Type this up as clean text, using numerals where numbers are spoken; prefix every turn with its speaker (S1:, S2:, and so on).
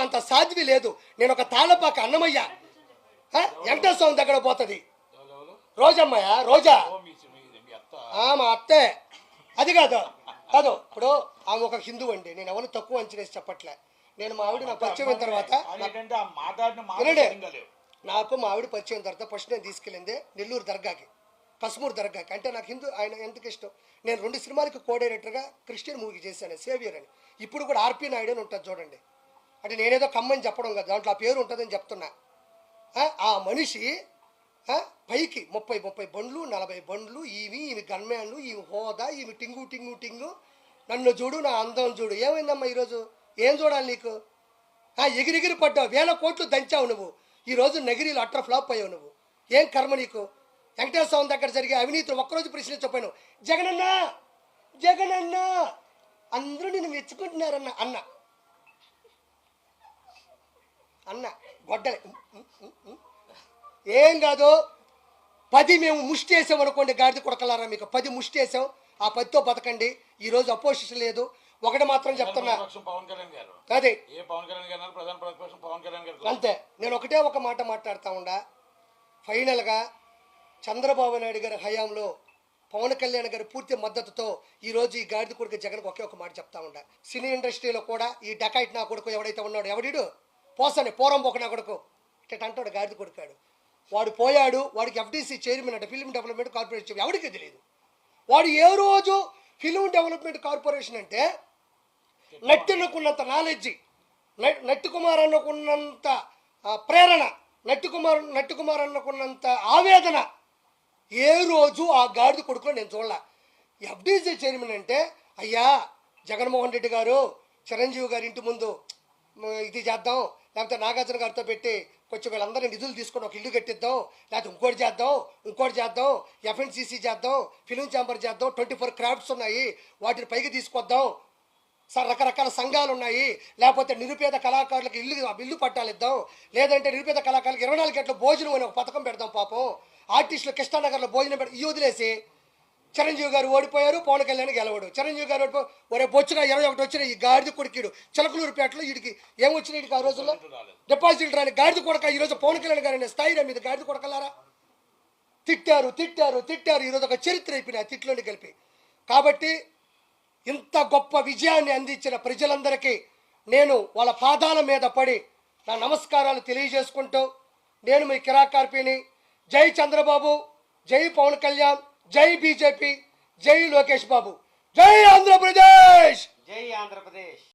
S1: అంత సాధ్వి లేదు. నేను ఒక తాళపాక అన్నమయ్య వెంకటేశ్వర స్వామి దగ్గర పోతుంది రోజమ్మయ్య రోజా మా అత్తే. అది కాదు కాదు ఇప్పుడు ఆమె ఒక హిందూ అండి. నేను ఎవరు తక్కువ అంచనేసి చెప్పట్లే. నేను మా ఆవిడ నా పరిచయం అయిన తర్వాత నాకు మా ఆవిడ పరిచయం తర్వాత ఫస్ట్ నేను తీసుకెళ్ళింది నెల్లూరు దర్గాకి, కస్మూర్ దర్గాకి. అంటే నాకు హిందూ ఆయన ఎందుకు ఇష్టం. నేను 2 సినిమాలకి కో డైరెక్టర్గా క్రిస్టియన్ మూవీకి చేశాను, సేవియర్ అని. ఇప్పుడు కూడా ఆర్పి నాయుడు అని ఉంటుంది చూడండి. అంటే నేనేదో కమ్మని చెప్పడం కదా, దాంట్లో ఆ పేరు ఉంటుందని చెప్తున్నా. ఆ మనిషి పైకి 30 బండ్లు 40 బండ్లు, ఈమె గన్మ్యాన్లు, ఈమె హోదా, ఈమె టింగు టింగు టింగు. నన్ను చూడు, నా అందం చూడు. ఏమైందమ్మా ఈరోజు? ఏం చూడాలి నీకు? ఎగిరిగిరి పడ్డావు, 1000 కోట్లు దంచావు నువ్వు. ఈరోజు నగిరిలో అట్ర ఫ్లాప్ అయ్యావు నువ్వు. ఏం కర్మ నీకు? వెంకటేశ్వర స్వామి దగ్గర జరిగే అవినీతిని ఒక్కరోజు ప్రశ్నించకపోయాను. జగనన్న జగనన్న అందరూ నిన్ను మెచ్చుకుంటున్నారన్న అన్న అన్న గొడ్డలే. ఏం కాదు, 10 మేము ముష్టి వేసాం అనుకోండి, గాడిద కొడకలారా మీకు 10 ముష్టి వేసాం. ఆ 10తో బతకండి. ఈరోజు అపోజిషన్ లేదు. ఒకటి మాత్రం చెప్తున్నా, అదే అంతే. నేను ఒకటే ఒక మాట మాట్లాడుతూ ఉండా. ఫైనల్గా చంద్రబాబు నాయుడు గారి హయాంలో పవన్ కళ్యాణ్ గారి పూర్తి మద్దతుతో ఈరోజు ఈ గాడిద కొడుకు జగన్కి ఒకే ఒక మాట చెప్తా ఉండా. సినీ ఇండస్ట్రీలో కూడా ఈ డకాయిట్ నా కొడుకు ఎవడైతే ఉన్నాడు, ఎవడిడు పోసని పోరంబోక నా కొడుకు ఇట్లా అంటాడు, గాడిద కొడుకాడు. వాడు పోయాడు. వాడికి ఎఫ్డీసీ చైర్మన్ అంటే ఫిల్మ్ డెవలప్మెంట్ కార్పొరేషన్, ఎవడికి తెలియదు. వాడు ఏ రోజు ఫిల్మ్ డెవలప్మెంట్ కార్పొరేషన్ అంటే నట్టుకున్నంత నాలెడ్జి, నట్టు కుమార్ అన్నకున్నంత ప్రేరణ, నట్టు కుమార్ అన్నకున్నంత ఆవేదన ఏ రోజు ఆ గాడిద కొడుకులో నేను చూడలే. ఎఫ్డీసీ చైర్మన్ అంటే అయ్యా జగన్మోహన్ రెడ్డి గారు చిరంజీవి గారి ఇంటి ముందు ఇది చేద్దాం, లేకపోతే నాగార్జున గారితో పెట్టి కొంచెం వీళ్ళందరినీ నిధులు తీసుకొని ఒక ఇల్లు కట్టిద్దాం, లేకపోతే ఇంకోటి చేద్దాం, ఎఫ్ఎన్సీసీ చేద్దాం, ఫిలిం ఛాంబర్ చేద్దాం, 24 క్రాఫ్ట్స్ ఉన్నాయి వాటిని పైకి తీసుకొద్దాం, రకరకాల సంఘాలు ఉన్నాయి, లేకపోతే నిరుపేద కళాకారులకు ఇల్లు పట్టాలిద్దాం, లేదంటే నిరుపేద కళాకారులకు 24 గంటల భోజనం అని ఒక పథకం పెడదాం. పాపం ఆర్టిస్టులు కృష్ణానగర్లో భోజనం పెడతాం. ఈ వదిలేసి చిరంజీవి గారు ఓడిపోయారు, పవన్ కళ్యాణ్ గెలవడు. చిరంజీవి గారు ఓడిపోయి ఒరే బొచ్చుగా 21 వచ్చిన ఈ గాడిద కొడుకుడు చిలకలూరుపేటలో వీడికి ఏమొచ్చినాయి? వీడికి ఆ రోజుల్లో డిపాజిట్ రాని గాడిద కొడక ఈరోజు పవన్ కళ్యాణ్ గారు అనే స్థాయిలో మీద గాడిద కొడకలారా తిట్టారు. ఈరోజు ఒక చరిత్ర అయిపోయినాయి తిట్లోని కలిపి. కాబట్టి ఇంత గొప్ప విజయాన్ని అందించిన ప్రజలందరికీ నేను వాళ్ళ పాదాల మీద పడి నా నమస్కారాలు తెలియజేసుకుంటూ, నేను మీ కిరాకార్పిని. జై చంద్రబాబు, జై పవన్ కళ్యాణ్, జై బీజేపీ, జై లోకేష్ బాబు, జై ఆంధ్రప్రదేశ్.